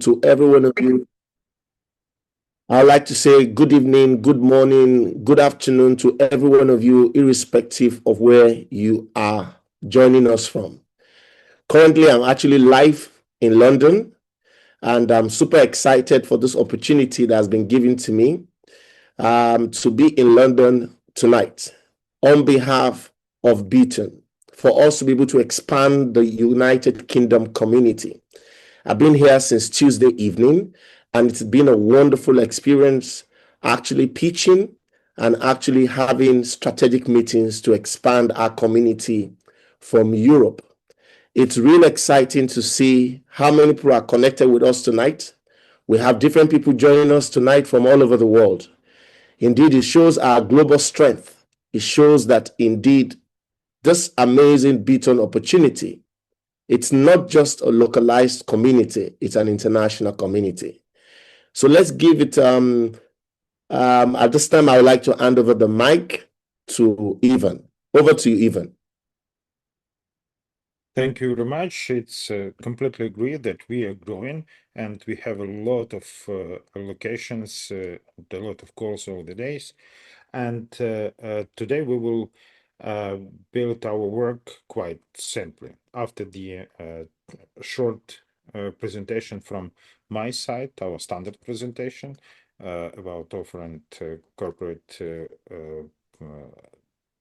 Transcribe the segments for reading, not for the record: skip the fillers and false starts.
To every one of you, I'd like to say good evening, good morning, good afternoon to every one of you, irrespective of where you are joining us from. Currently, I'm actually live in London, and I'm super excited for this opportunity that has been given to me to be in London tonight on behalf of BitTON, for us to be able to expand the United Kingdom community. I've been here since Tuesday evening, and it's been a wonderful experience actually pitching and actually having strategic meetings to expand our community from Europe. It's really exciting to see how many people are connected with us tonight. We have different people joining us tonight from all over the world. Indeed, it shows our global strength. It shows that indeed this amazing BitTON opportunity, it's not just a localized community, it's an international community. So let's give it, at this time, I would like to hand over the mic to Ivan. Over to you, Ivan. Thank you very much. It's completely agree that we are growing and we have a lot of locations, a lot of calls over the days. And today we will build our work quite simply. After the short presentation from my side, our standard presentation about offer and corporate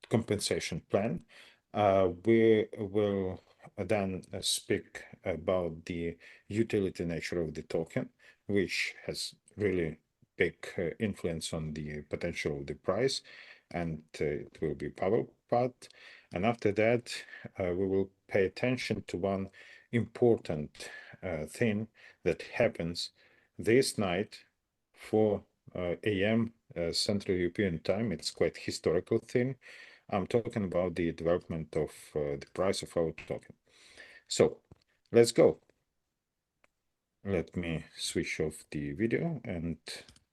compensation plan, we will then speak about the utility nature of the token, which has really big influence on the potential of the price, and it will be power part. And after that, we will pay attention to one important thing that happens this night, 4 a.m. Central European time. It's quite historical thing. I'm talking about the development of the price of our token. So let's go. Let me switch off the video and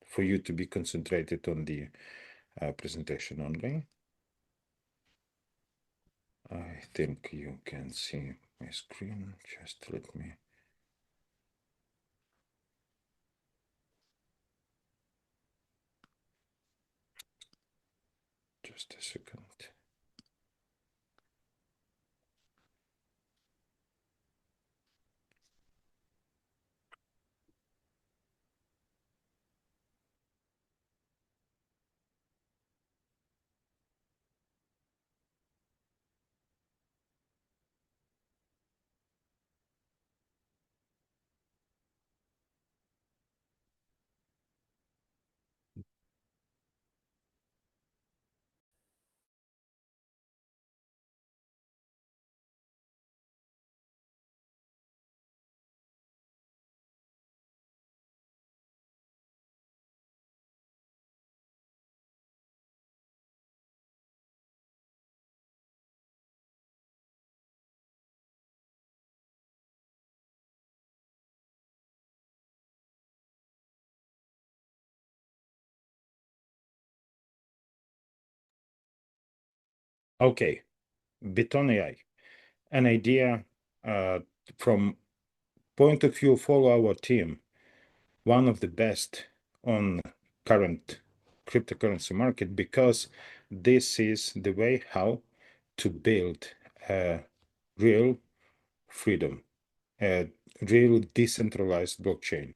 for you to be concentrated on the presentation only. I think you can see my screen. Just let me. Just a second. Okay, BitTON.AI, an idea from point of view of all our team, one of the best on current cryptocurrency market, because this is the way how to build a real freedom, a real decentralized blockchain.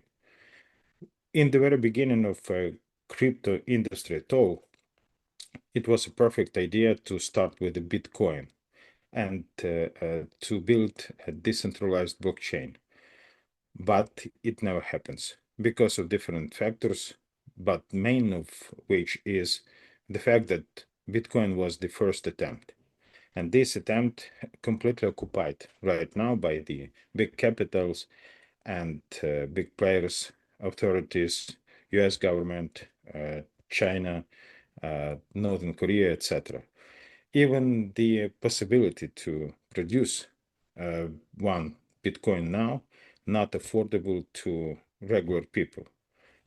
In the very beginning of crypto industry at all, it was a perfect idea to start with the Bitcoin and to build a decentralized blockchain. But it never happens because of different factors, but main of which is the fact that Bitcoin was the first attempt. And this attempt completely occupied right now by the big capitals and big players, authorities, US government, China, Northern Korea, etc. Even the possibility to produce one Bitcoin now, not affordable to regular people.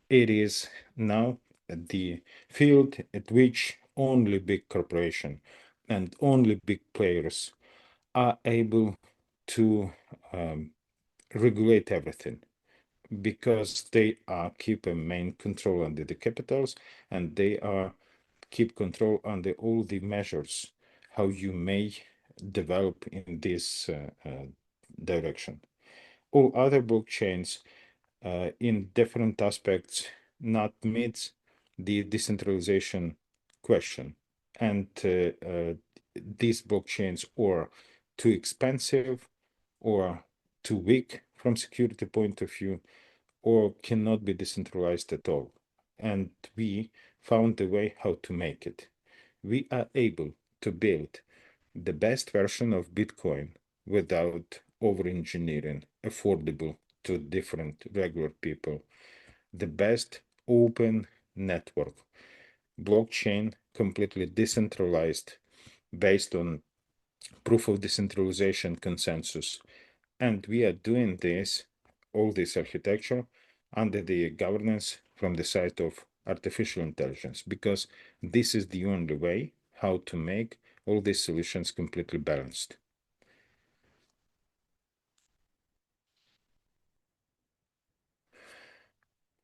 It is now the field at which only big corporation and only big players are able to regulate everything because they are keep a main control under the capitals, and they are keep control under all the measures how you may develop in this direction. All other blockchains in different aspects not meets the decentralization question, and these blockchains are too expensive or too weak from security point of view, or cannot be decentralized at all. And we found a way how to make it. We are able to build the best version of Bitcoin without over engineering, affordable to different regular people. The best open network, blockchain, completely decentralized, based on proof of decentralization consensus. And we are doing this, all this architecture, under the governance from the side of artificial intelligence, because this is the only way how to make all these solutions completely balanced.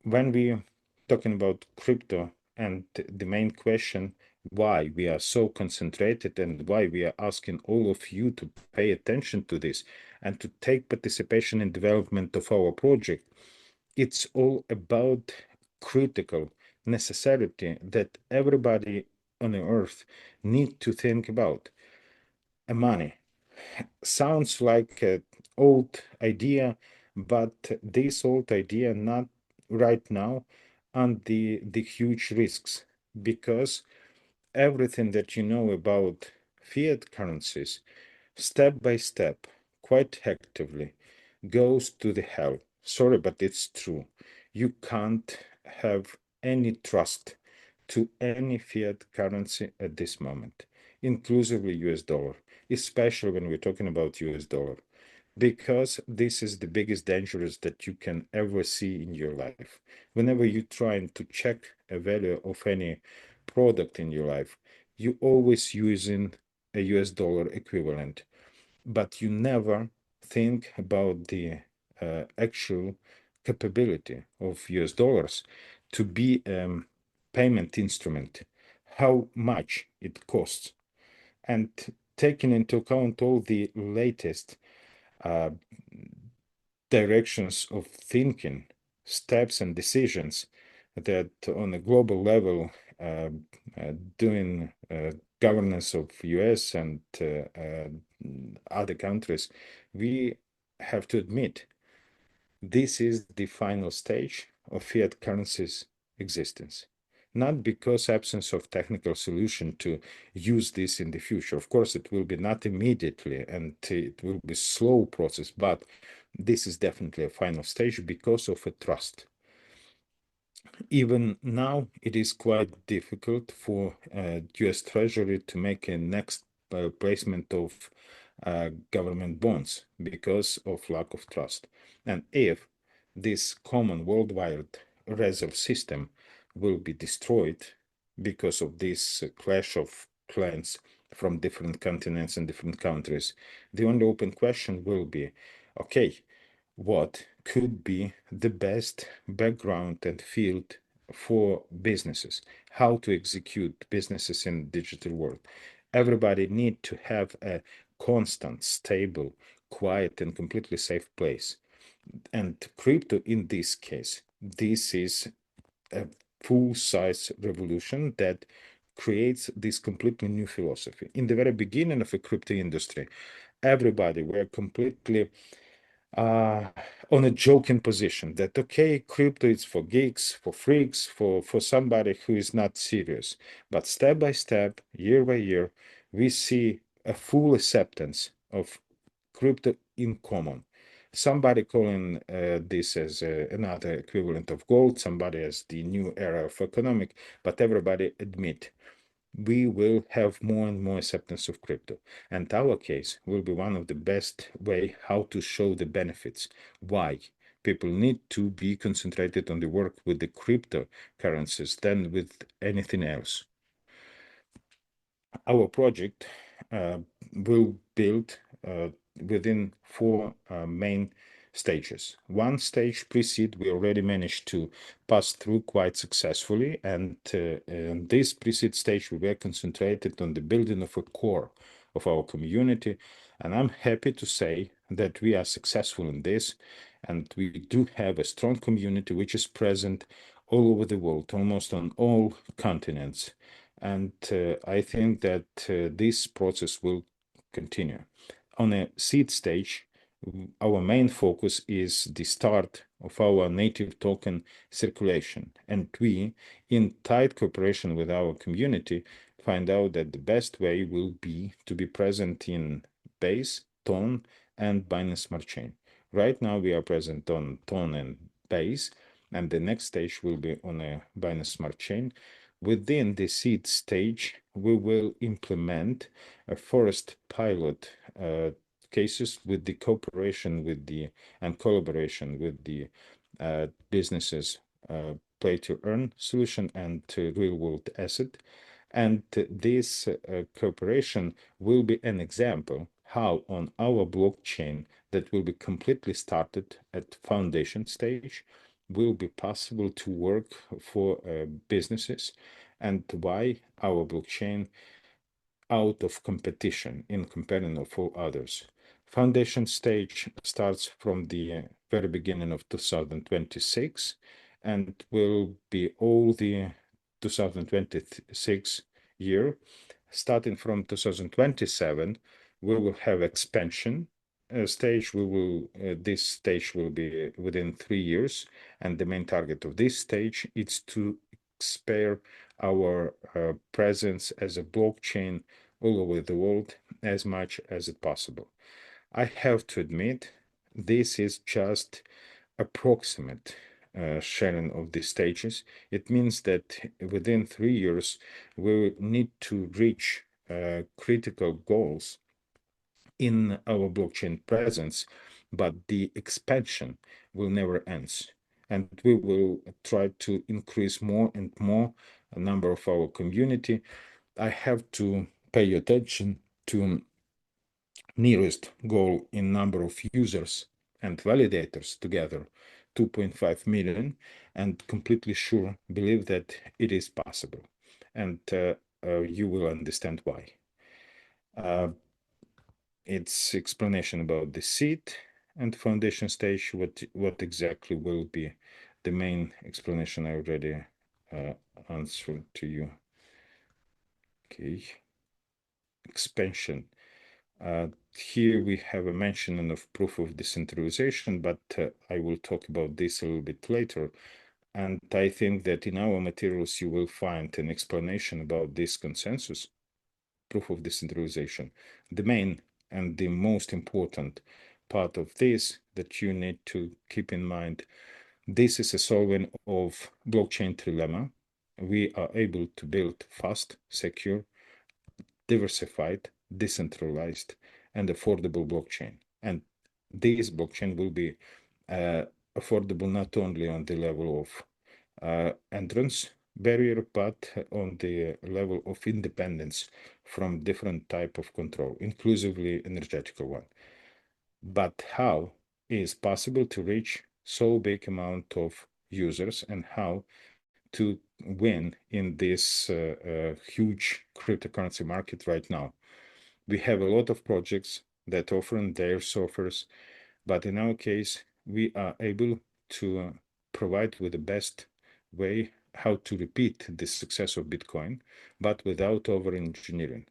When we are talking about crypto, and the main question why we are so concentrated and why we are asking all of you to pay attention to this and to take participation in development of our project, it's all about critical necessity that everybody on the earth need to think about. Money sounds like an old idea, but this old idea not right now, and the huge risks, because everything that you know about fiat currencies, step by step, quite actively, goes to the hell. Sorry, but it's true. You can't have any trust to any fiat currency at this moment, inclusively US dollar, especially when we're talking about US dollar, because this is the biggest dangerous that you can ever see in your life. Whenever you're trying to check a value of any product in your life, you always using a US dollar equivalent, but you never think about the actual capability of US dollars to be a payment instrument, how much it costs, and taking into account all the latest uh, directions of thinking, steps, and decisions that on a global level uh, doing governance of US and other countries, we have to admit this is the final stage of fiat currency's existence. Not because absence of technical solution to use this in the future. Of course, it will be not immediately and it will be slow process, but this is definitely a final stage because of a trust. Even now, it is quite difficult for US Treasury to make a next placement of government bonds because of lack of trust. And if this common worldwide reserve system will be destroyed because of this clash of clans from different continents and different countries, the only open question will be, okay, what could be the best background and field for businesses, how to execute businesses in digital world. Everybody need to have a constant, stable, quiet, and completely safe place. And crypto, in this case, this is a full-size revolution that creates this completely new philosophy. In the very beginning of the crypto industry, everybody were completely uh, on a joking position that okay, crypto is for geeks, for freaks, for somebody who is not serious. But step by step, year by year, we see a full acceptance of crypto in common. Somebody calling this as another equivalent of gold, somebody as the new era of economic, but everybody admit we will have more and more acceptance of crypto. And our case will be one of the best way how to show the benefits. Why? People need to be concentrated on the work with the cryptocurrencies than with anything else. Our project will build within four main stages. One stage, pre-seed, we already managed to pass through quite successfully, and in this pre-seed stage, we were concentrated on the building of a core of our community, and I'm happy to say that we are successful in this, and we do have a strong community which is present all over the world, almost on all continents. And I think that this process will continue. On a seed stage, our main focus is the start of our native token circulation. And we, in tight cooperation with our community, find out that the best way will be to be present in Base, Ton, and Binance Smart Chain. Right now, we are present on Ton and Base, and the next stage will be on a Binance Smart Chain. Within the seed stage, we will implement a first pilot cases with the cooperation with the and collaboration with the businesses play to earn solution and real world asset. And this cooperation will be an example how on our blockchain that will be completely started at foundation stage will be possible to work for businesses, and why our blockchain out of competition in comparison of all others. Foundation stage starts from the very beginning of 2026 and will be all the 2026 year. Starting from 2027, we will have expansion stage. This stage will be within 3 years, and the main target of this stage is to expand our presence as a blockchain all over the world as much as it possible. I have to admit, this is just approximate sharing of these stages. It means that within 3 years, we need to reach critical goals in our blockchain presence, but the expansion will never end. And we will try to increase more and more a number of our community. I have to pay attention to nearest goal in number of users and validators together, 2.5 million, and completely sure believe that it is possible. And you will understand why. It's explanation about the seed and foundation stage, what exactly will be the main explanation. I already answered to you. Okay. Expansion. Here we have a mention of proof of decentralization, but I will talk about this a little bit later. And I think that in our materials you will find an explanation about this consensus, proof of decentralization. The main and the most important part of this that you need to keep in mind, this is a solving of blockchain trilemma. We are able to build fast, secure, diversified, decentralized, and affordable blockchain. And this blockchain will be affordable not only on the level of entrance barrier, but on the level of independence from different type of control, inclusively energetical one. But how is possible to reach so big amount of users, and how to win in this huge cryptocurrency market right now? We have a lot of projects that offer their offers, but in our case, we are able to provide with the best way how to repeat the success of Bitcoin, but without over engineering.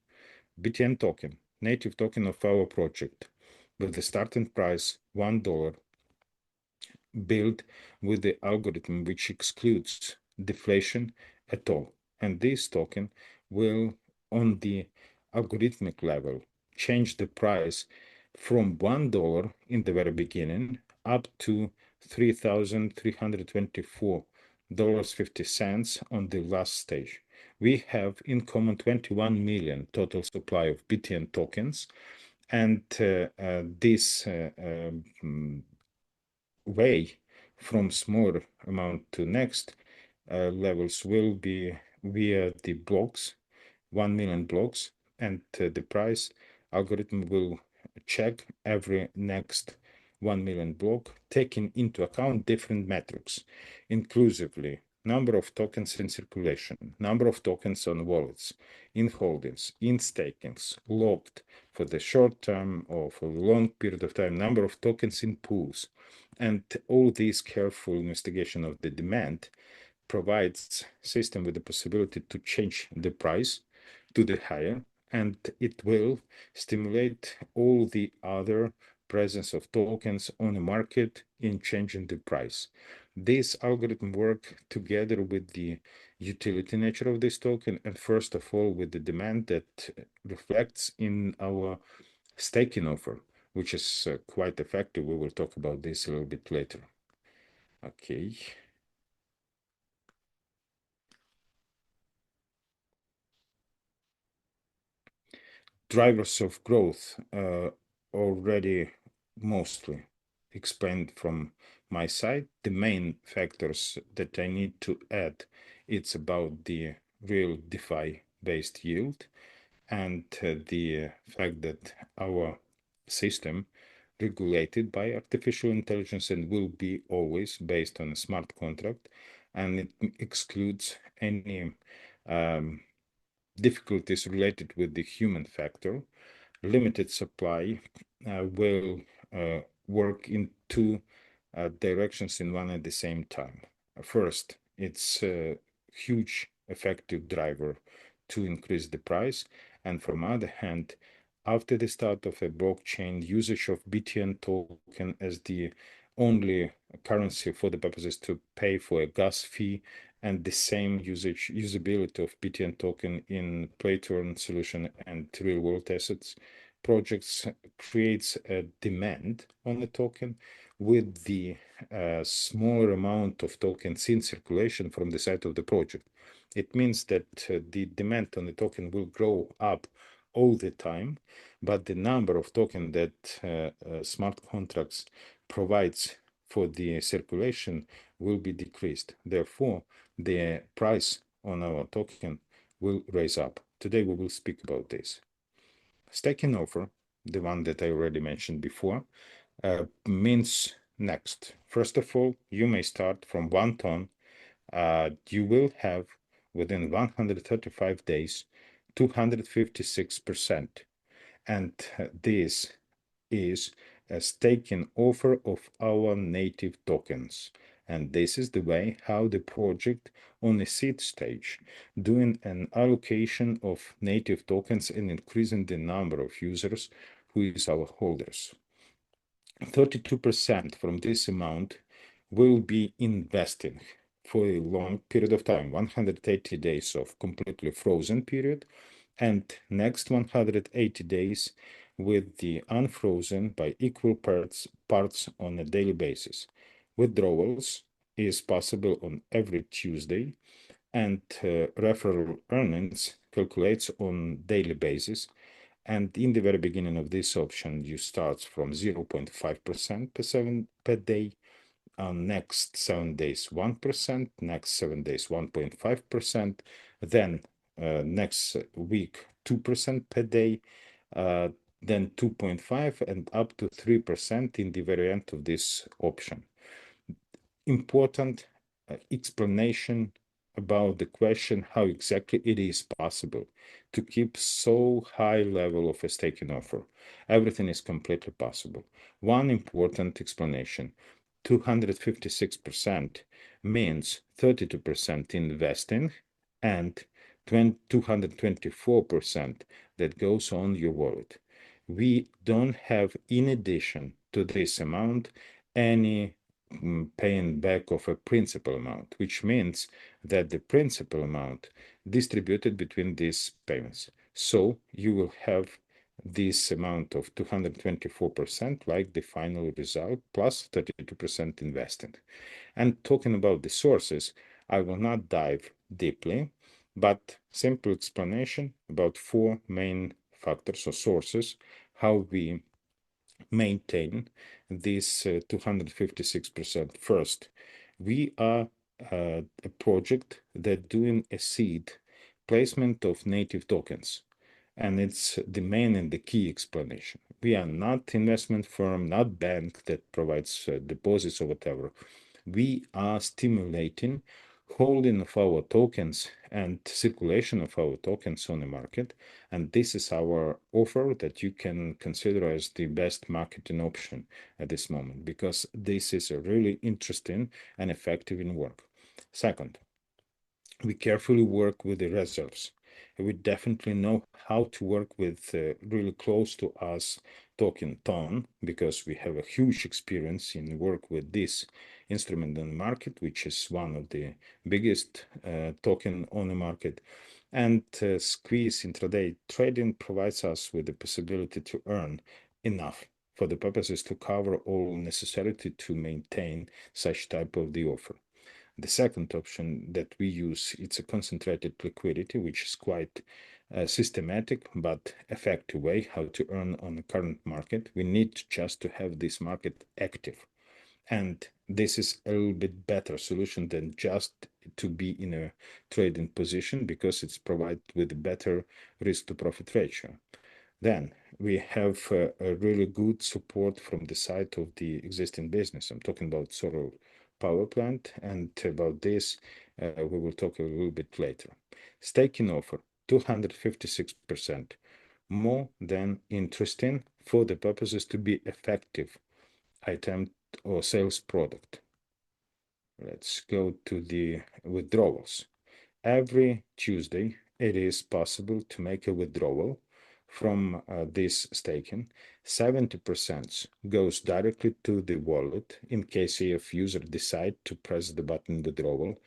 BTN token, native token of our project, with the starting price $1, built with the algorithm which excludes deflation at all. And this token will, on the algorithmic level, change the price from $1 in the very beginning up to $3,324.50 on the last stage. We have in common 21 million total supply of BTN tokens, and this way from smaller amount to next levels will be via the blocks, 1 million blocks, and the price algorithm will check every next 1 million block, taking into account different metrics, inclusively number of tokens in circulation, number of tokens on wallets, in holdings, in stakings, locked for the short term or for a long period of time, number of tokens in pools, and all this careful investigation of the demand provides system with the possibility to change the price to the higher, and it will stimulate all the other presence of tokens on the market in changing the price. This algorithm work together with the utility nature of this token, and first of all with the demand that reflects in our staking offer, which is quite effective. We will talk about this a little bit later. Okay. Drivers of growth already mostly explained from my side. The main factors that I need to add, it's about the real DeFi based yield and the fact that our system regulated by artificial intelligence and will be always based on a smart contract, and it excludes any difficulties related with the human factor. Limited supply will work in two directions in one at the same time. First, it's a huge effective driver to increase the price. And from other hand, after the start of a blockchain, usage of BTN token as the only currency for the purposes to pay for a gas fee, and the same usability of BTN token in play-to-earn solution and real-world assets projects creates a demand on the token with the smaller amount of tokens in circulation from the side of the project. It means that the demand on the token will grow up all the time, but the number of tokens that smart contracts provides for the circulation will be decreased. Therefore, the price on our token will raise up. Today we will speak about this. Staking offer, the one that I already mentioned before, means next. First of all, you may start from 1 ton. You will have within 135 days 256%. And this is a staking offer of our native tokens. And this is the way how the project on a seed stage doing an allocation of native tokens and increasing the number of users who is our holders. 32% from this amount will be investing for a long period of time, 180 days of completely frozen period, and next 180 days with the unfrozen by equal parts on a daily basis. Withdrawals is possible on every Tuesday, and referral earnings calculates on daily basis. And in the very beginning of this option, you start from 0.5% per day. Next 7 days, 1%, next 7 days, 1.5%, then next week, 2% per day, then 2.5 and up to 3% in the very end of this option. Important explanation about the question how exactly it is possible to keep so high level of a staking offer. Everything is completely possible. One important explanation, 256% means 32% investing and 224% that goes on your wallet. We don't have, in addition to this amount, any paying back of a principal amount, which means that the principal amount distributed between these payments. So you will have this amount of 224% like the final result plus 32% invested. And talking about the sources, I will not dive deeply, but simple explanation about four main factors or sources, how we maintain this 256%. First, we are a project that doing a seed placement of native tokens. And it's the main and the key explanation. we are not investment firm, not bank that provides deposits or whatever. We are stimulating holding of our tokens and circulation of our tokens on the market. And this is our offer that you can consider as the best marketing option at this moment, because this is a really interesting and effective in work. Second, we carefully work with the reserves. We definitely know how to work with really close to us token ton, because we have a huge experience in work with this instrument on the market, which is one of the biggest token on the market. And squeeze intraday trading provides us with the possibility to earn enough for the purposes to cover all necessity to maintain such type of the offer. The second option that we use, it's a concentrated liquidity, which is quite systematic but effective way how to earn on the current market. We need just to have this market active. And this is a little bit better solution than just to be in a trading position, because it's provided with better risk to profit ratio. Then we have a really good support from the side of the existing business. I'm talking about solar power plant, and about this we will talk a little bit later. Staking offer 256%, more than interesting for the purposes to be effective item or sales product. Let's go to the withdrawals. Every Tuesday, it is possible to make a withdrawal from this staking. 70% goes directly to the wallet in case if user decide to press the button withdrawal.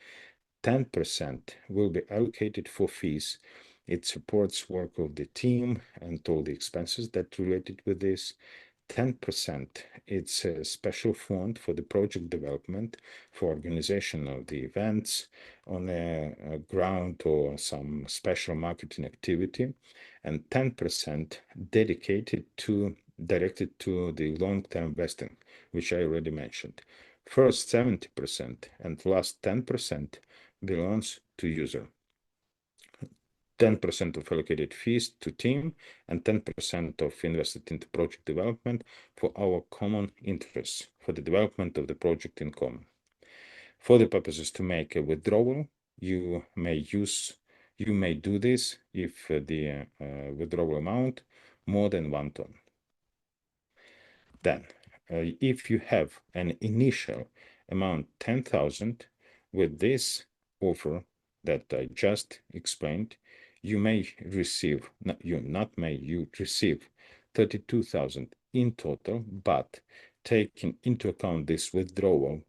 10% will be allocated for fees. It supports work of the team and all the expenses that related with this. 10%, it's a special fund for the project development, for organization of the events on a ground or some special marketing activity, and 10% directed to the long-term investing, which I already mentioned. First 70% and last 10% belongs to user. 10% of allocated fees to team and 10% of invested into project development for our common interests, for the development of the project in common. For the purposes to make a withdrawal, you may do this if the withdrawal amount more than 1 ton. Then, if you have an initial amount 10,000, with this offer that I just explained, you receive 32,000 in total, but taking into account this withdrawal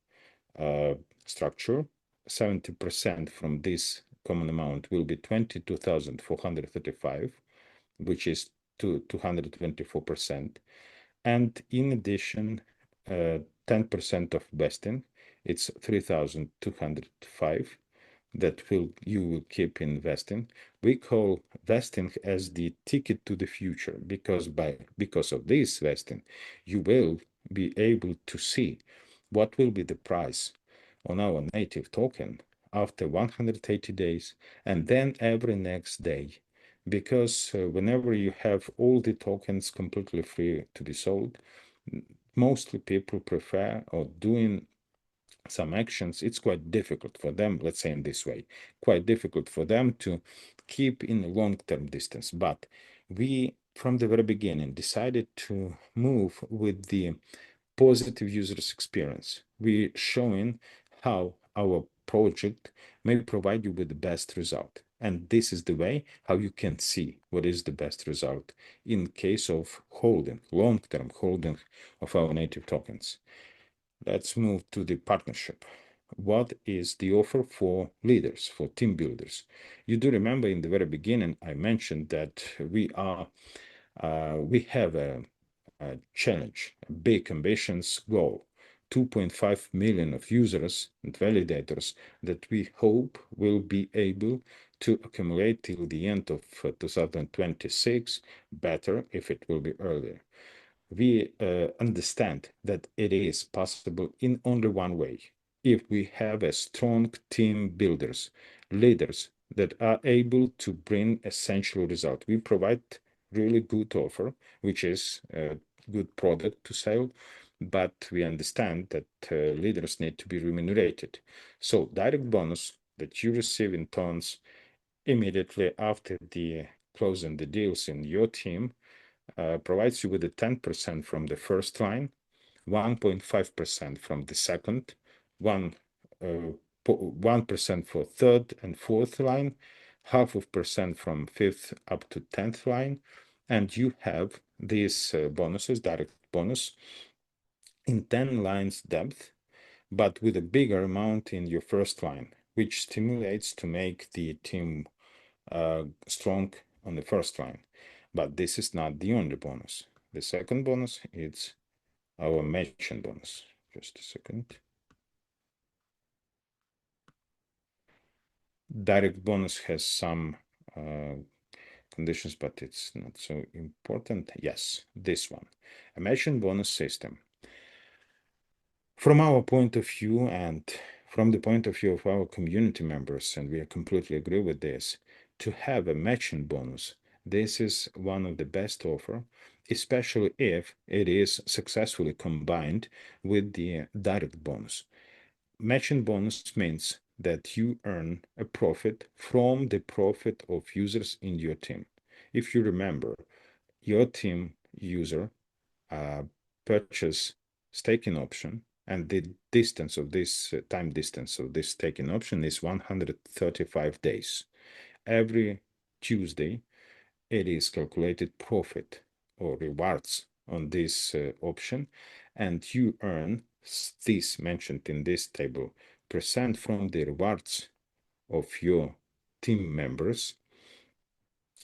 structure, 70% from this common amount will be 22,435, which is 224%. And in addition, 10% of vesting, it's 3,205 that you will keep investing. We call vesting as the ticket to the future, because of this vesting, you will be able to see what will be the price on our native token after 180 days, and then every next day. Because whenever you have all the tokens completely free to be sold, mostly people prefer or doing some actions. It's quite difficult for them, let's say in this way, quite difficult for them to keep in a long-term distance. But we, from the very beginning, decided to move with the positive users experience. We showing how our project may provide you with the best result. And this is the way how you can see what is the best result in case of holding, long-term holding of our native tokens. Let's move to the partnership. What is the offer for leaders, for team builders? You do remember in the very beginning, I mentioned that we have a challenge, a big ambitions goal, 2.5 million of users and validators that we hope will be able to accumulate till the end of 2026, better if it will be earlier. We understand that it is possible in only one way, if we have a strong team builders, leaders that are able to bring essential result. We provide really good offer, which is a good product to sell, but we understand that leaders need to be remunerated. So direct bonus that you receive in tons immediately after the closing the deals in your team provides you with a 10% from the first line, 1.5% from the second, 1% for third and fourth line, half of percent from fifth up to 10th line, and you have these bonuses, direct bonus, in 10 lines depth, but with a bigger amount in your first line, which stimulates to make the team strong on the first line. But this is not the only bonus. The second bonus is our mention bonus. Just a second. Direct bonus has some conditions, but it's not so important. Yes, this one. A mention bonus system. From our point of view and from the point of view of our community members, and we completely agree with this, to have a matching bonus, this is one of the best offer, especially if it is successfully combined with the direct bonus. Matching bonus means that you earn a profit from the profit of users in your team. If you remember, your team user purchase staking option, and the distance of this time distance of this staking option is 135 days. Every Tuesday, it is calculated profit or rewards on this option, and you earn this mentioned in this table percent from the rewards of your team members.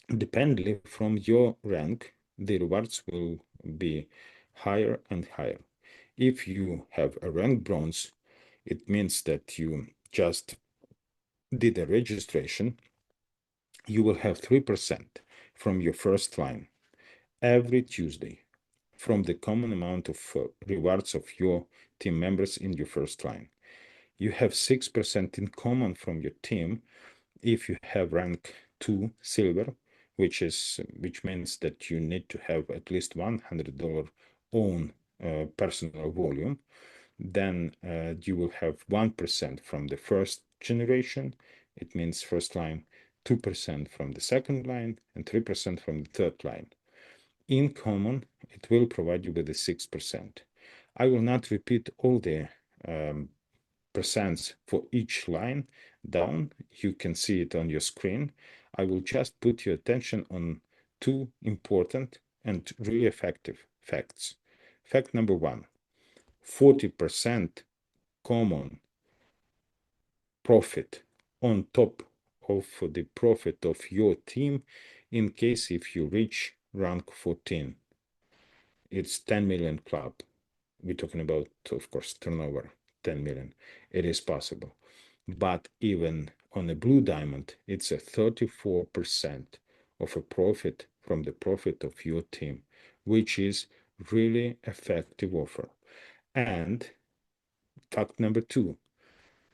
Depending from your rank, the rewards will be higher and higher. If you have a rank bronze, it means that you just did a registration. You will have 3% from your first line every Tuesday from the common amount of rewards of your team members in your first line. You have 6% in common from your team if you have rank 2 silver, which means that you need to have at least $100 own personal volume. Then you will have 1% from the first generation. It means first line, 2% from the second line, and 3% from the third line. In common, it will provide you with the 6%. I will not repeat all the percents for each line down. You can see it on your screen. I will just put your attention on two important and really effective facts. Fact number one, 40% common profit on top of the profit of your team in case if you reach rank 14. It's 10 million club. We're talking about, of course, turnover 10 million. It is possible. But even on a blue diamond, it's a 34% of a profit from the profit of your team, which is really effective offer. And fact number two,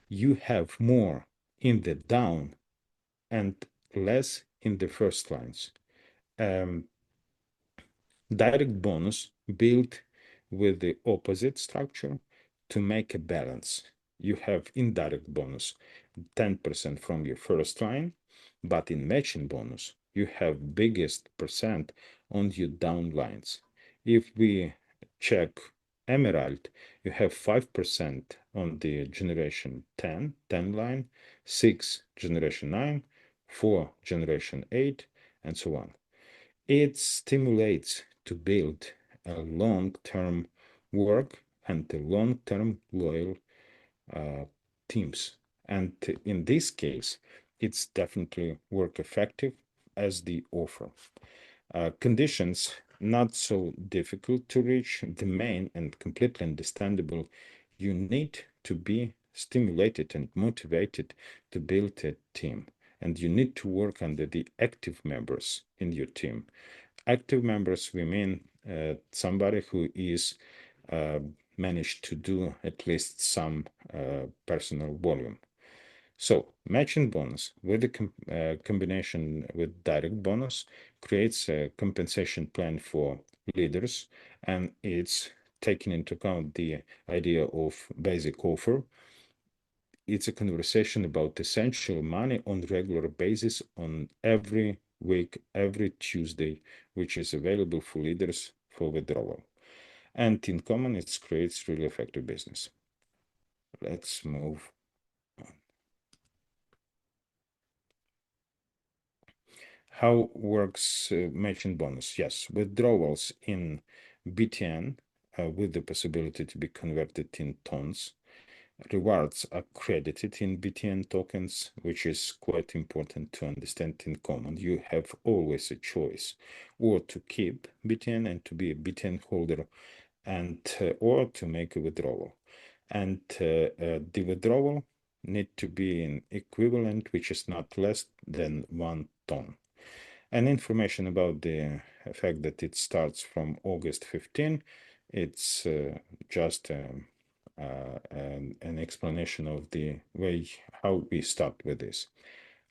you have more in the down and less in the first lines. Direct bonus built with the opposite structure to make a balance. You have indirect bonus 10% from your first line, but in matching bonus, you have biggest percent on your down lines. If we check Emerald, you have 5% on the generation 10 line, 6 generation 9, 4 generation 8, and so on. It stimulates to build a long-term work and the long-term loyal teams. And in this case, it's definitely work effective as the offer. Conditions not so difficult to reach. The main and completely understandable, you need to be stimulated and motivated to build a team. And you need to work under the active members in your team. Active members, we mean somebody who is managed to do at least some personal volume. So matching bonus with the combination with direct bonus creates a compensation plan for leaders, and it's taking into account the idea of basic offer. It's a conversation about essential money on regular basis on every week, every Tuesday, which is available for leaders for withdrawal. And in common, it creates really effective business. Let's move on. How works matching bonus? Yes, withdrawals in BTN with the possibility to be converted in tons. Rewards are credited in BTN tokens, which is quite important to understand in common. You have always a choice or to keep BTN and to be a BTN holder and or to make a withdrawal. And the withdrawal need to be in equivalent, which is not less than 1 ton. And information about the fact that it starts from August 15, it's just an explanation of the way how we start with this.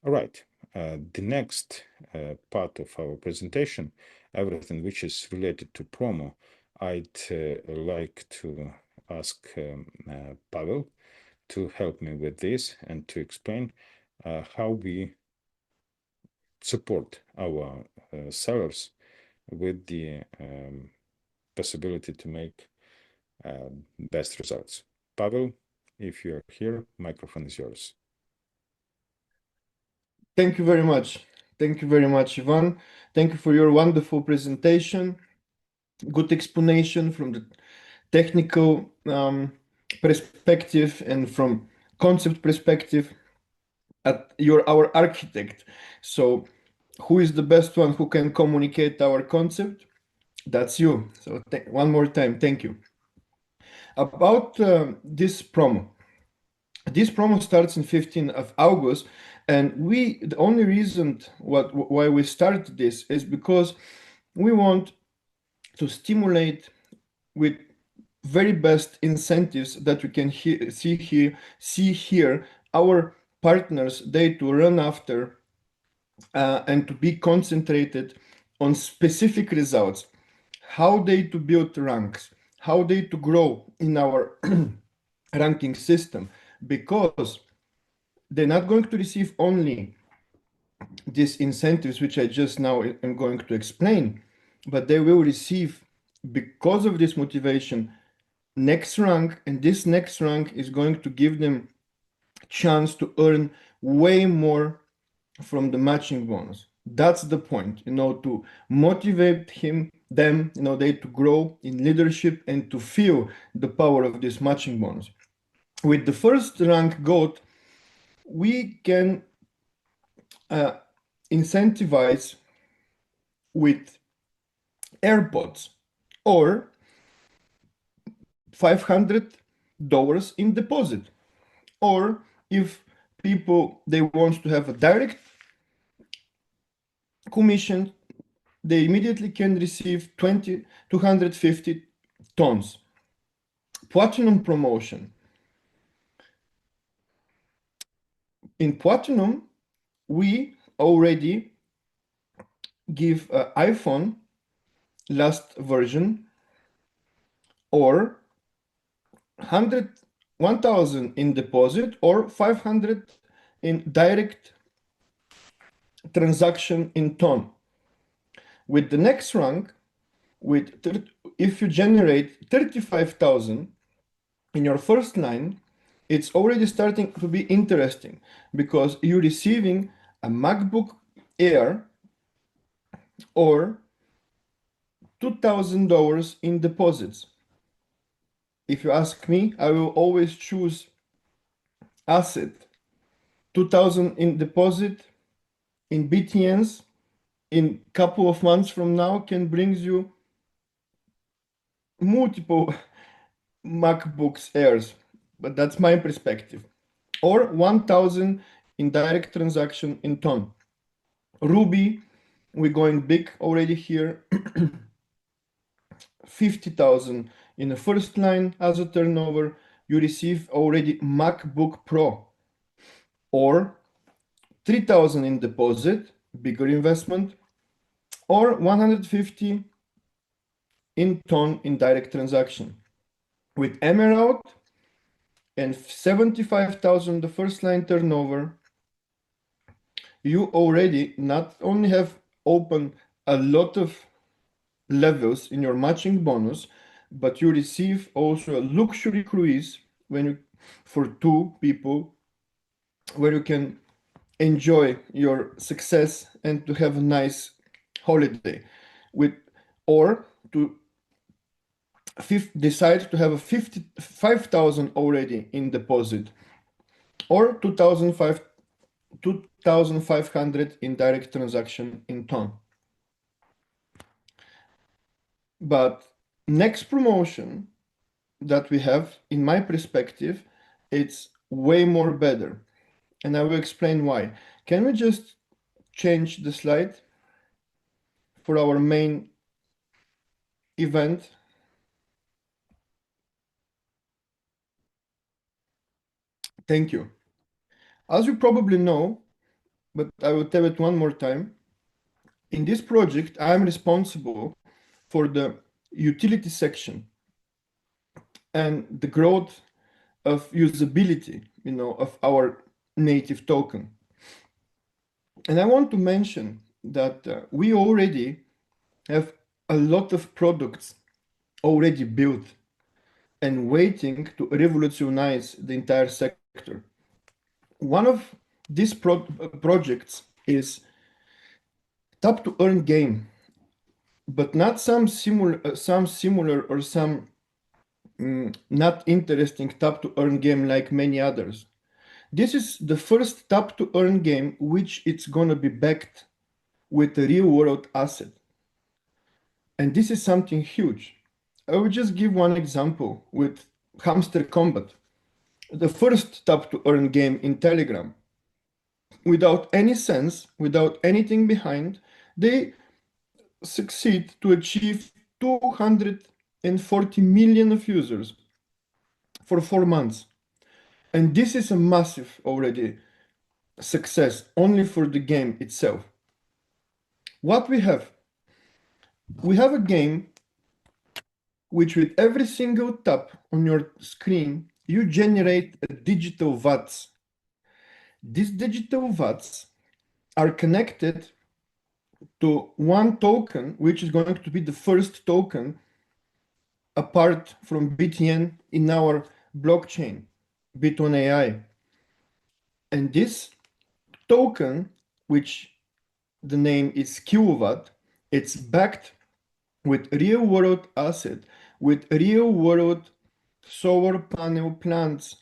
All right, the next part of our presentation, everything which is related to promo, I'd like to ask Pavel to help me with this and to explain how we support our sellers with the possibility to make best results. Pavel, if you're here, microphone is yours. Thank you very much. Thank you very much, Ivan. Thank you for your wonderful presentation. Good explanation from the technical perspective and from concept perspective. You're our architect. So who is the best one who can communicate our concept? That's you. So one more time, thank you. About this promo. This promo starts in 15th of August, and the only reason why we started this is because we want to stimulate with very best incentives that we can see here our partners they to run after and to be concentrated on specific results, how they to build ranks, how they to grow in our ranking system, because they're not going to receive only these incentives, which I just now am going to explain, but they will receive, because of this motivation, next rank, and this next rank is going to give them chance to earn way more from the matching bonus. That's the point, to motivate them, they to grow in leadership and to feel the power of this matching bonus. With the first rank GOAT, we can incentivize with AirPods or $500 in deposit. Or if people they want to have a direct commission, they immediately can receive 250 tons. Platinum promotion. In Platinum, we already give iPhone last version or 1,000 in deposit or 500 in direct transaction in ton. With the next rank, if you generate 35,000 in your first line, it's already starting to be interesting because you're receiving a MacBook Air or $2,000 in deposits. If you ask me, I will always choose asset. 2,000 in deposit in BTNs in couple of months from now can bring you multiple MacBooks Airs, but that's my perspective. Or 1,000 in direct transaction in ton. Ruby, we're going big already here. 50,000 in the first line as a turnover. You receive already MacBook Pro or 3,000 in deposit, bigger investment, or 150 in ton in direct transaction. With Emerald and 75,000 the first line turnover, you already not only have opened a lot of levels in your matching bonus, but you receive also a luxury cruise when you, for two people, where you can enjoy your success and to have a nice holiday with, or to decide to have a 55,000 already in deposit, or 2,500 in direct transaction in ton. But next promotion that we have, in my perspective, it's way more better. And I will explain why. Can we just change the slide for our main event? Thank you. As you probably know, but I will tell it one more time, in this project, I'm responsible for the utility section and the growth of usability, of our native token. And I want to mention that we already have a lot of products already built and waiting to revolutionize the entire sector. One of these projects is tap to earn game, but not some similar or some not interesting tap to earn game like many others. This is the first tap to earn game which it's gonna be backed with a real world asset. And this is something huge. I will just give one example with Hamster Combat, the first tap to earn game in Telegram. Without any sense, without anything behind, they succeed to achieve 240 million of users for 4 months. And this is a massive already success only for the game itself. What we have? We have a game which with every single tap on your screen, you generate a digital VATs. These digital VATs are connected to one token, which is going to be the first token apart from BTN in our blockchain, BitTON.AI. And this token, which the name is kilowatt, it's backed with real world asset, with real world solar panel plants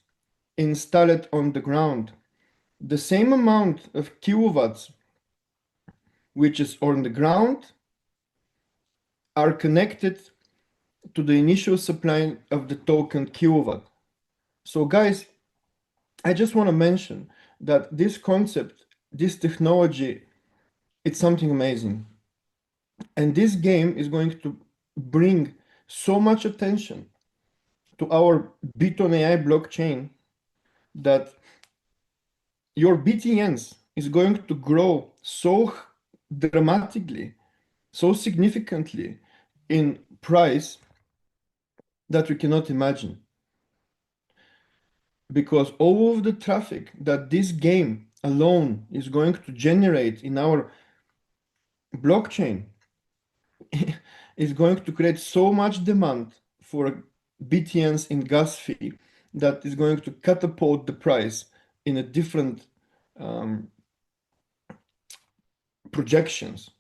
installed on the ground. The same amount of kilowatts which is on the ground are connected to the initial supply of the token kilowatt. So guys, I just want to mention that this concept, this technology, it's something amazing. And this game is going to bring so much attention to our BitTON.AI blockchain that your BTNs is going to grow so dramatically, so significantly in price that we cannot imagine. Because all of the traffic that this game alone is going to generate in our blockchain is going to create so much demand for BTNs in gas fee that is going to catapult the price in a different projections.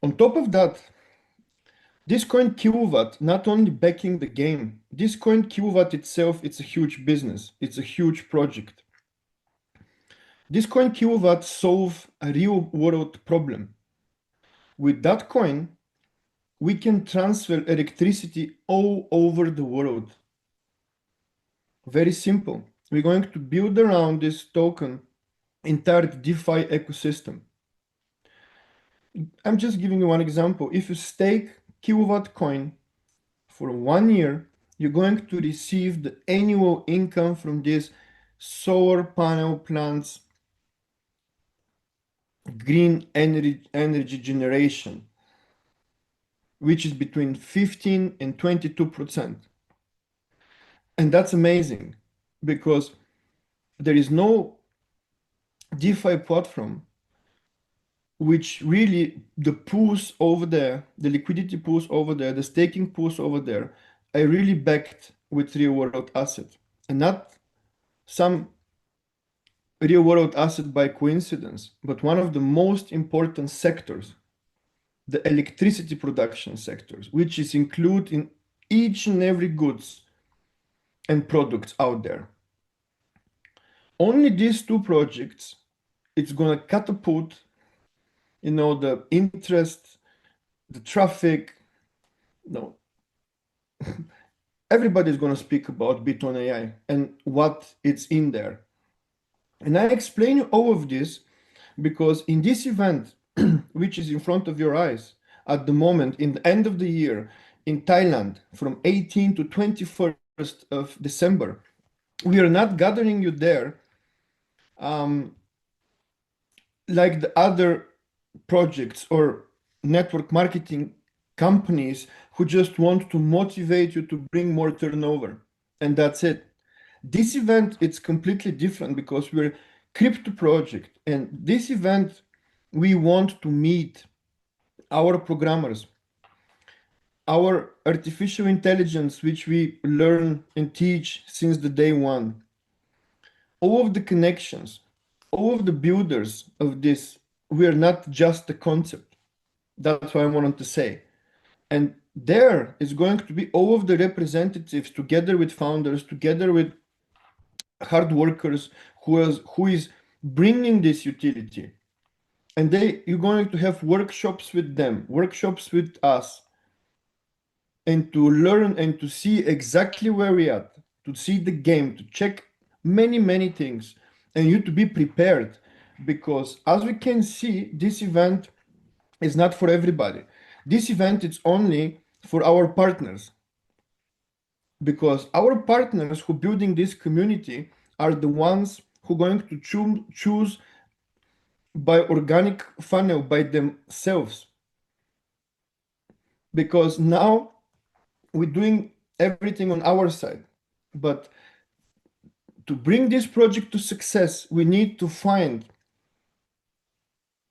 On top of that, this coin kilowatt not only backing the game, this coin kilowatt itself, it's a huge business. It's a huge project. This coin kilowatt solve a real world problem. With that coin, we can transfer electricity all over the world. Very simple. We're going to build around this token entire DeFi ecosystem. I'm just giving you one example. If you stake kilowatt coin for 1 year, you're going to receive the annual income from this solar panel plants, green energy generation, which is between 15 and 22%. And that's amazing because there is no DeFi platform which really the pools over there, the liquidity pools over there, the staking pools over there, are really backed with real world asset and not some real world asset by coincidence, but one of the most important sectors, the electricity production sectors, which is included in each and every goods and products out there. Only these two projects, it's gonna catapult, the interest, the traffic. No, everybody's gonna speak about BitTON.AI and what it's in there. And I explain you all of this because in this event, which is in front of your eyes at the moment, in the end of the year in Thailand, from 18 to 21st of December, we are not gathering you there like the other projects or network marketing companies who just want to motivate you to bring more turnover. And that's it. This event, it's completely different because we're crypto project. And this event, we want to meet our programmers, our artificial intelligence, which we learn and teach since the day one, all of the connections, all of the builders of this, we are not just a concept. That's what I wanted to say. And there is going to be all of the representatives together with founders, together with hard workers who is bringing this utility. And you're going to have workshops with them, workshops with us, and to learn and to see exactly where we are, to see the game, to check many, many things, and you to be prepared. Because as we can see, this event is not for everybody. This event is only for our partners. Because our partners who building this community are the ones who going to choose by organic funnel by themselves. Because now we're doing everything on our side. But to bring this project to success, we need to find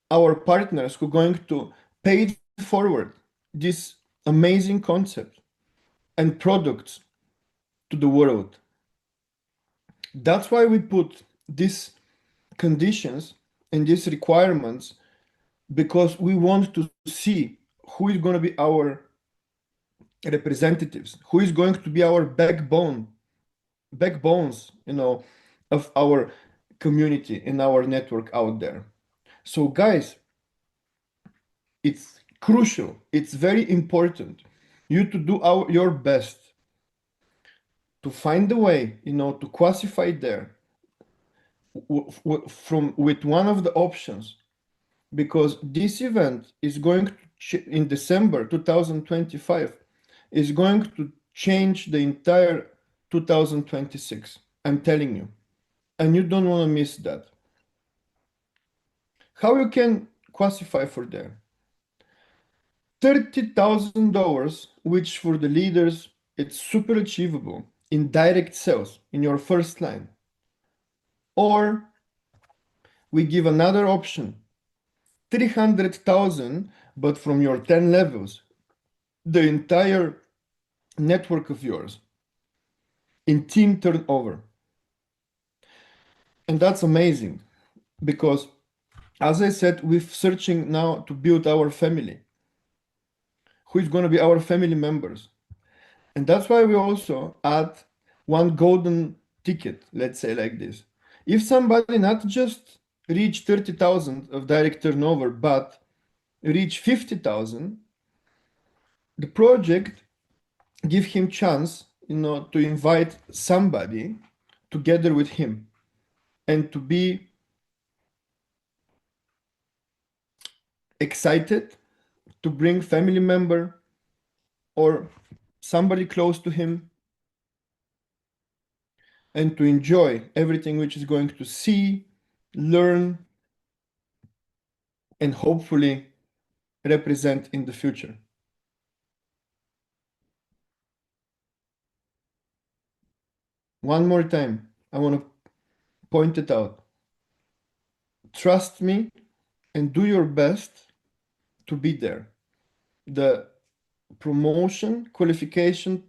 our partners who are going to pay it forward this amazing concept and products to the world. That's why we put these conditions and these requirements, because we want to see who is going to be our representatives, who is going to be our backbones, of our community in our network out there. So guys, it's crucial, it's very important you to do your best to find a way, to classify there with one of the options, because this event is going to in December 2025 is going to change the entire 2026. I'm telling you, and you don't want to miss that. How you can classify for there? $30,000, which for the leaders, it's super achievable in direct sales in your first line. Or we give another option, 300,000, but from your 10 levels, the entire network of yours in team turnover. And that's amazing because, as I said, we're searching now to build our family. Who is going to be our family members? And that's why we also add one golden ticket, let's say like this. If somebody not just reach 30,000 of direct turnover, but reach 50,000, the project give him chance, to invite somebody together with him and to be excited to bring family member or somebody close to him and to enjoy everything which is going to see, learn, and hopefully represent in the future. One more time, I want to point it out. Trust me and do your best to be there. The promotion qualification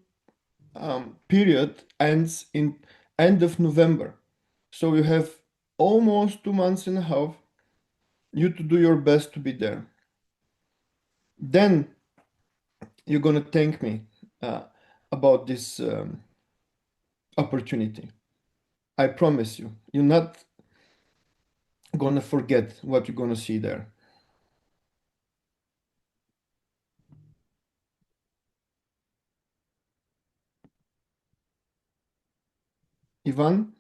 period ends in end of November. So you have almost 2 months and a half you to do your best to be there. Then you're gonna thank me about this opportunity. I promise you, you're not gonna forget what you're gonna see there. Ivan,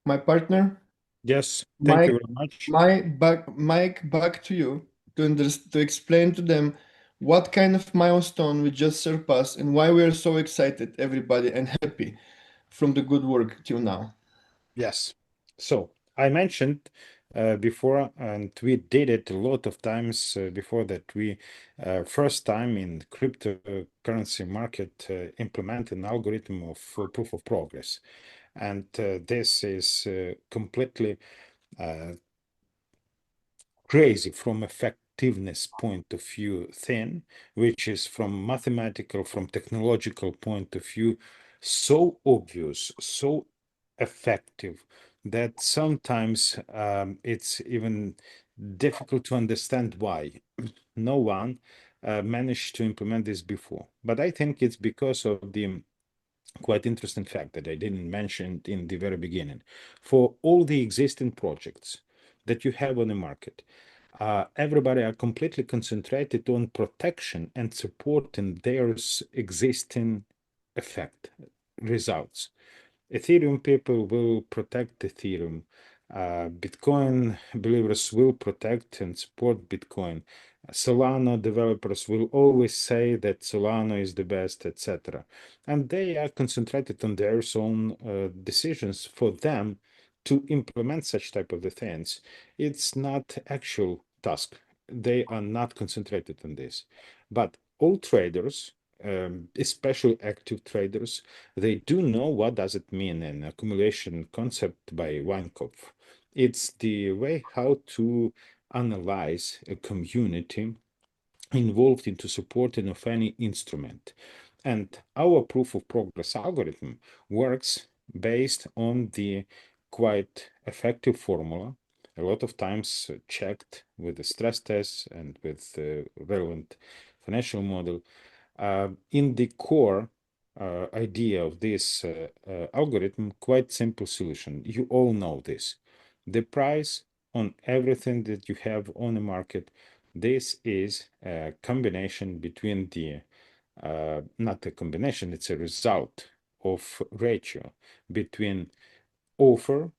my partner, Yes, thank Mike, you very much. Mike, back to you to explain to them what kind of milestone we just surpassed and why we are so excited, everybody, and happy from the good work till now. Yes. So I mentioned before, and we did it a lot of times before that we first time in cryptocurrency market implement an algorithm of proof of progress. And this is completely crazy from effectiveness point of view thing, which is from mathematical, from technological point of view, so obvious, so effective that sometimes it's even difficult to understand why no one managed to implement this before. But I think it's because of the quite interesting fact that I didn't mention in the very beginning. For all the existing projects that you have on the market, everybody are completely concentrated on protection and supporting their existing effect results. Ethereum people will protect Ethereum. Bitcoin believers will protect and support Bitcoin. Solana developers will always say that Solana is the best, etc. And they are concentrated on their own decisions for them to implement such type of the things. It's not actual task. They are not concentrated on this. But all traders, especially active traders, they do know what does it mean an accumulation concept by Weinkauf. It's the way how to analyze a community involved into supporting of any instrument. And our proof of progress algorithm works based on the quite effective formula, a lot of times checked with the stress tests and with the relevant financial model. In the core idea of this algorithm, quite simple solution. You all know this. The price on everything that you have on the market, this is a combination between the, not a combination, it's a result of ratio between offer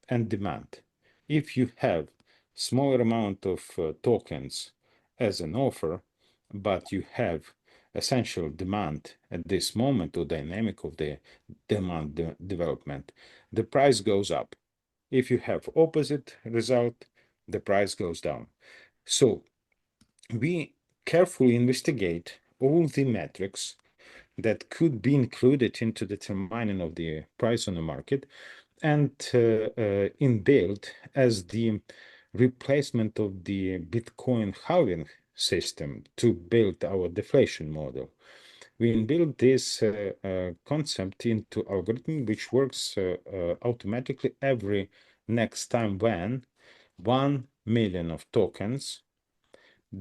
and demand. If you have smaller amount of tokens as an offer, but you have essential demand at this moment or dynamic of the demand development, the price goes up. If you have opposite result, the price goes down. So we carefully investigate all the metrics that could be included into determining of the price on the market and inbuilt as the replacement of the Bitcoin halving system to build our deflation model. We inbuilt this concept into algorithm which works automatically every next time when 1 million of tokens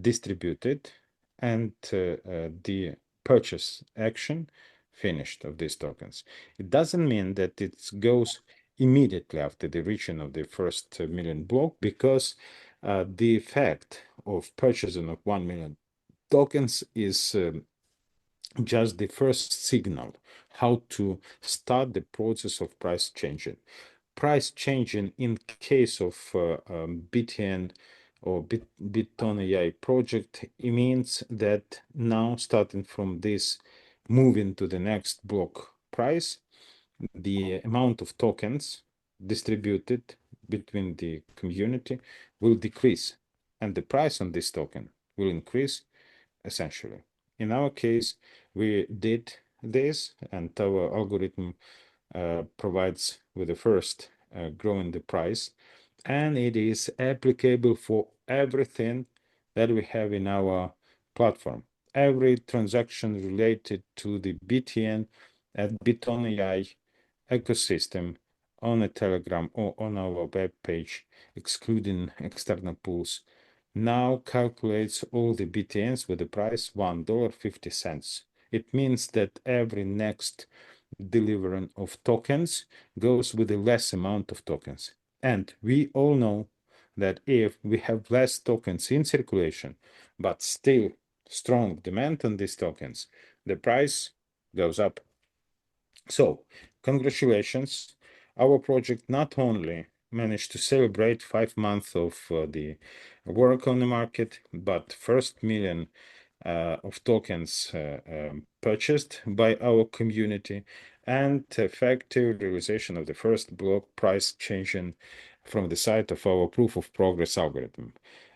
distributed and the purchase action finished of these tokens. It doesn't mean that it goes immediately after the reaching of the first million block, because the effect of purchasing of 1 million tokens is just the first signal how to start the process of price changing. Price changing in case of BTN or BitTON.AI project, it means that now starting from this moving to the next block price, the amount of tokens distributed between the community will decrease, and the price on this token will increase essentially. In our case, we did this, and our algorithm provides with the first growing the price, and it is applicable for everything that we have in our platform. Every transaction related to the BTN at BitTON.AI ecosystem on a Telegram or on our web page, excluding external pools, now calculates all the BTNs with the price $1.50. It means that every next delivery of tokens goes with a less amount of tokens. And we all know that if we have less tokens in circulation, but still strong demand on these tokens, the price goes up. So, congratulations. Our project not only managed to celebrate 5 months of the work on the market, but first million of tokens purchased by our community, and effective realization of the first block price changing from the side of our proof of progress algorithm.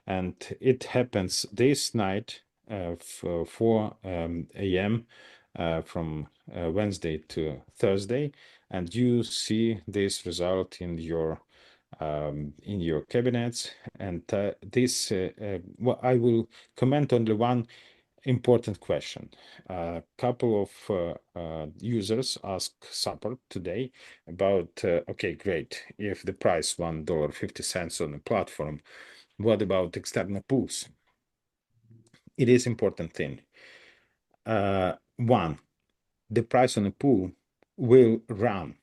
And it happens this night, 4 a.m. From Wednesday to Thursday, and you see this result in your cabinets. And this, well, I will comment on the one important question. A couple of users asked support today about, okay, great, if the price $1.50 on the platform, what about external pools? It is important thing. One, the price on a pool will run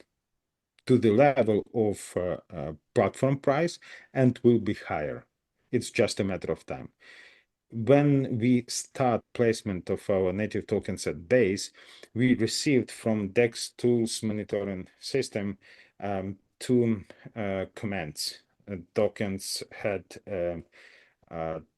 to the level of platform price and will be higher. It's just a matter of time. When we start placement of our native tokens at base, we received from DEX tools monitoring system two comments. Tokens had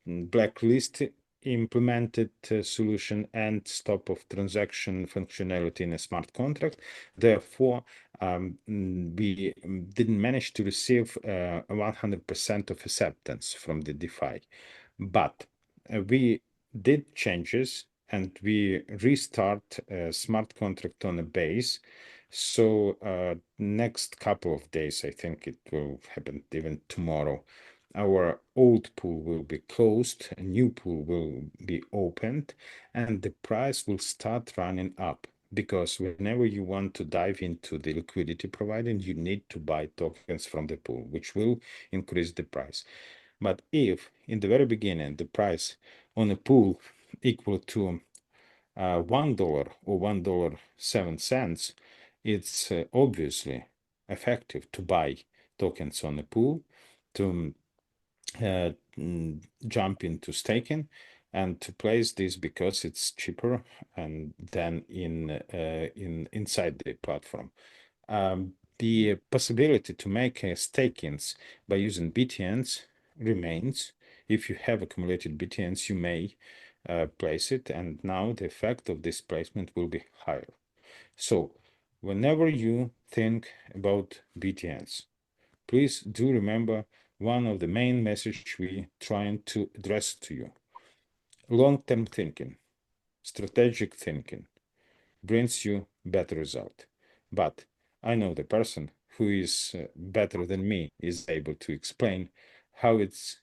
blacklist implemented solution and stop of transaction functionality in a smart contract. Therefore, we didn't manage to receive 100% of acceptance from the DeFi. But we did changes and we restart a smart contract on a base. So next couple of days, I think it will happen even tomorrow, our old pool will be closed, a new pool will be opened, and the price will start running up. Because whenever you want to dive into the liquidity provider, you need to buy tokens from the pool, which will increase the price. But if in the very beginning the price on a pool equal to $1 or $1.07, it's obviously effective to buy tokens on a pool, to jump into staking and to place this because it's cheaper and than inside the platform. The possibility to make stakings by using BTNs remains. If you have accumulated BTNs, you may place it, and now the effect of this placement will be higher. So whenever you think about BTNs, please do remember one of the main messages we trying to address to you. Long-term thinking, strategic thinking brings you better result. But I know the person who is better than me is able to explain how it's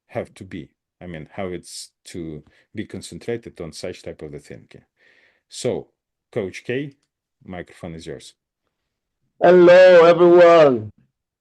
have to be. I mean, how it's to be concentrated on such type of the thinking. So, Coach K, microphone is yours. Hello, everyone.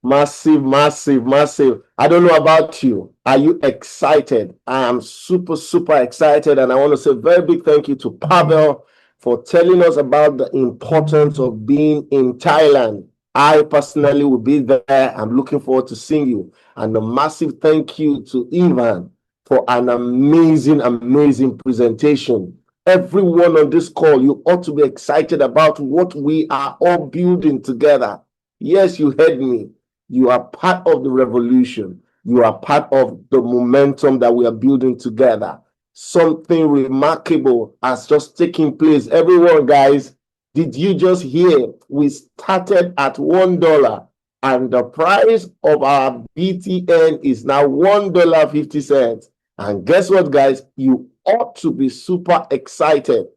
Massive, massive, massive. I don't know about you. Are you excited? I am super, super excited. And I want to say a very big thank you to Pavel for telling us about the importance of being in Thailand. I personally will be there. I'm looking forward to seeing you. And a massive thank you to Ivan for an amazing, amazing presentation. Everyone on this call, you ought to be excited about what we are all building together. Yes, you heard me. You are part of the revolution. You are part of the momentum that we are building together. Something remarkable has just taken place. Everyone, guys, Did you just hear? We started at $1 and the price of our BTN is now $1.50. And guess what, guys? You ought to be super excited.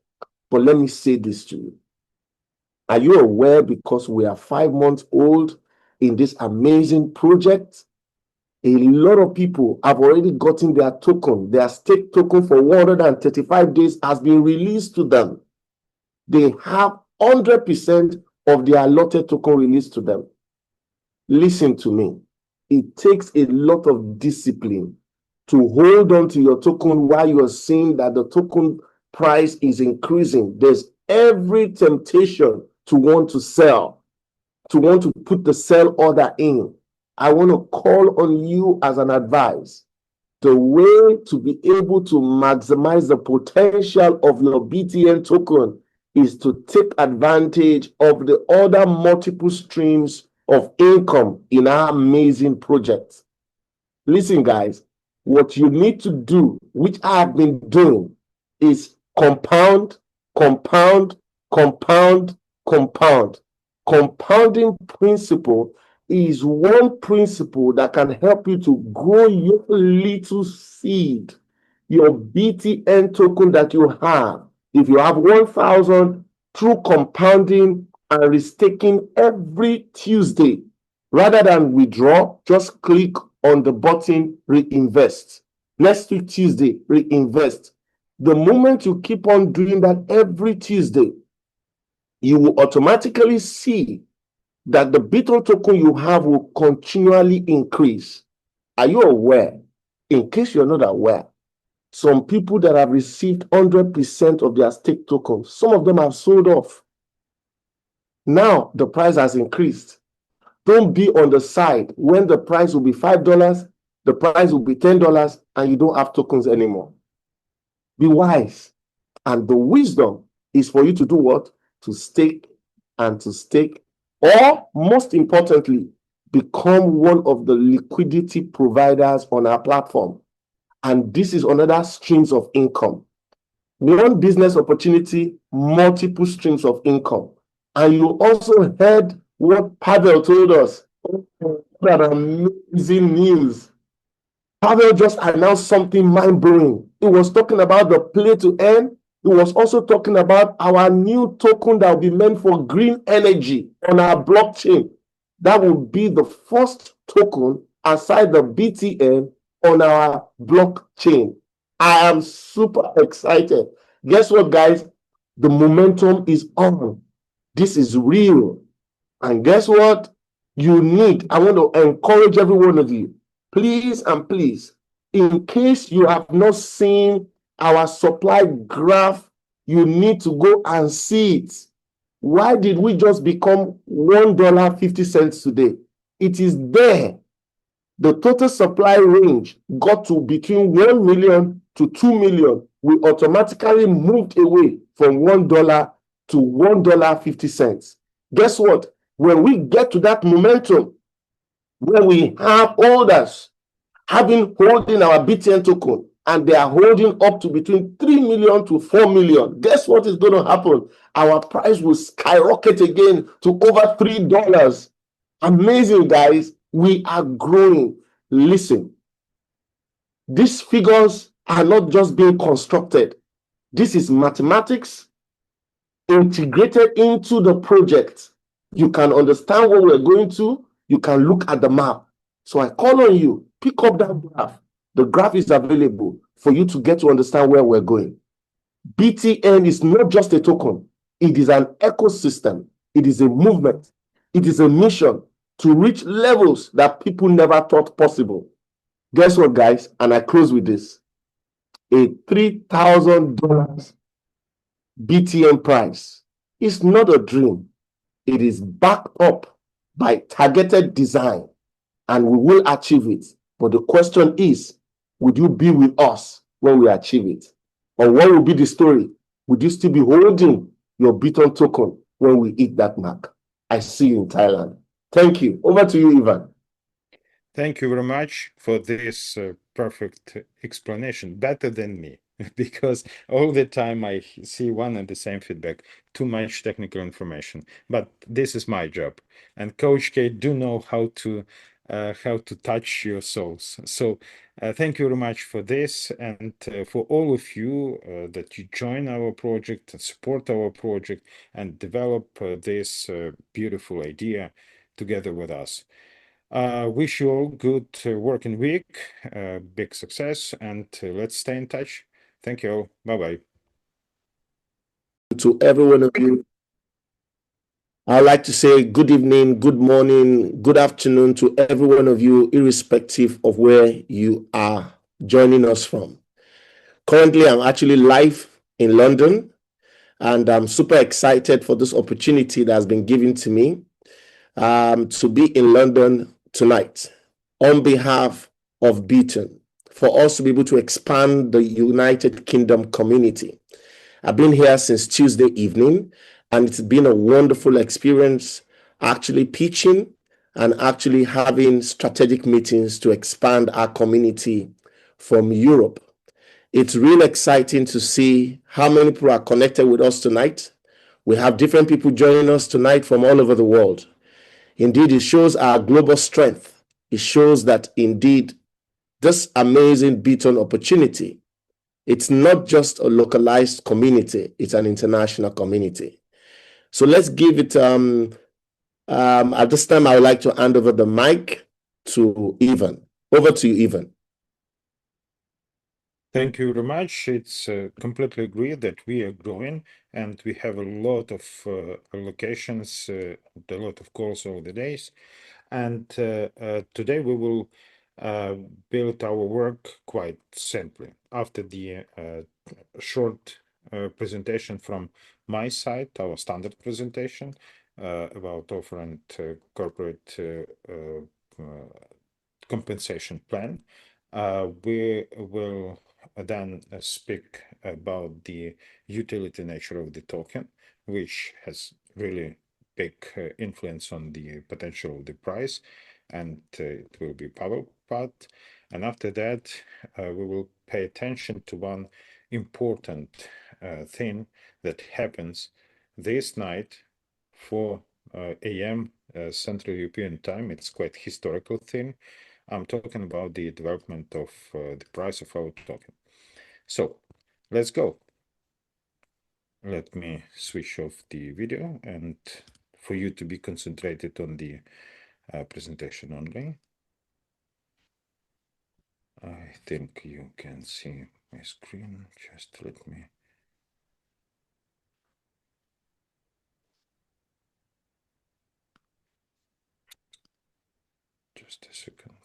But let me say this to you. Are you aware, because we are 5 months old in this amazing project, a lot of people have already gotten their token, their stake token for 135 days has been released to them. They have 100% of their allotted token released to them. Listen to me. It takes a lot of discipline to hold on to your token while you're seeing that the token price is increasing. There's every temptation to want to sell, to want to put the sell order in. I want to call on you as an advice. The way to be able to maximize the potential of your BTN token is to take advantage of the other multiple streams of income in our amazing project. Listen, guys, what you need to do, which I have been doing, is compound, compound, compound, compound. Compounding principle is one principle that can help you to grow your little seed, your BTN token that you have. If you have 1,000, through compounding and restaking every Tuesday, rather than withdraw, just click on the button reinvest. Next week, Tuesday, reinvest. The moment you keep on doing that every Tuesday, you will automatically see that the BitTON token you have will continually increase. Are you aware? In case you're not aware, some people that have received 100% of their stake tokens, some of them have sold off. Now the price has increased. Don't be on the side when the price will be $5, the price will be $10, and you don't have tokens anymore. Be wise. And the wisdom is for you to do what? To stake and to stake, or most importantly, become one of the liquidity providers on our platform. And this is another streams of income. One business opportunity, multiple streams of income. And you also heard what Pavel told us. That amazing news. Pavel just announced something mind-blowing. He was talking about the play to earn. He was also talking about our new token that will be meant for green energy on our blockchain. That will be the first token aside the BTN on our blockchain. I am super excited. Guess what, guys? The momentum is on. This is real. And guess what? I want to encourage every one of you, please and please, in case you have not seen our supply graph, you need to go and see it. Why did we just become $1.50 today? It is there. The total supply range got to between 1 million to 2 million. We automatically moved away from $1 to $1.50. Guess what? When we get to that momentum, where we have holders holding our BTN token, and they are holding up to between 3 million to 4 million, guess what is going to happen? Our price will skyrocket again to over $3. Amazing, guys. We are growing. Listen, these figures are not just being constructed. This is mathematics integrated into the project. You can understand what we're going to. You can look at the map. So I call on you, pick up that graph. The graph is available for you to get to understand where we're going. BTN is not just a token. It is an ecosystem. It is a movement. It is a mission to reach levels that people never thought possible. Guess what, guys? And I close with this. A $3,000 BTN price is not a dream. It is backed up by targeted design, and we will achieve it. But the question is, would you be with us when we achieve it? Or what will be the story? Would you still be holding your BitTON token when we hit that mark? I see you in Thailand. Thank you. Over to you, Ivan. Thank you very much for this perfect explanation, better than me. because all the time I see one and the same feedback, too much technical information. But this is my job, and Coach K do know how to touch your souls. So thank you very much for this, and for all of you that you join our project and support our project and develop this beautiful idea together with us. Wish you all good working week, big success, and let's stay in touch. Thank you all. Bye-bye. To every one of you, I'd like to say good evening, good morning, good afternoon to every one of you, irrespective of where you are joining us from. Currently, I'm actually live in London, and I'm super excited for this opportunity that has been given to me to be in London tonight on behalf of BitTON, for us to be able to expand the United Kingdom community. I've been here since Tuesday evening, and it's been a wonderful experience actually pitching and actually having strategic meetings to expand our community from Europe. It's really exciting to see how many people are connected with us tonight. We have different people joining us tonight from all over the world. Indeed, it shows our global strength. It shows that indeed this amazing BitTON opportunity, it's not just a localized community, it's an international community. So let's give it, at this time, I would like to hand over the mic to Ivan. Over to you, Ivan. Thank you very much. It's completely agree that we are growing and we have a lot of locations, a lot of calls over the days. And today we will build our work quite simply. After the short presentation from my side, our standard presentation about offering corporate compensation plan, we will then speak about the utility nature of the token, which has really big influence on the potential of the price, and it will be power part. And after that, we will pay attention to one important thing that happens this night, 4 a.m. Central European time. It's quite historical thing. I'm talking about the development of the price of our token. So let's go. Let me switch off the video and for you to be concentrated on the presentation only. I think you can see my screen. Just let me. Just a second.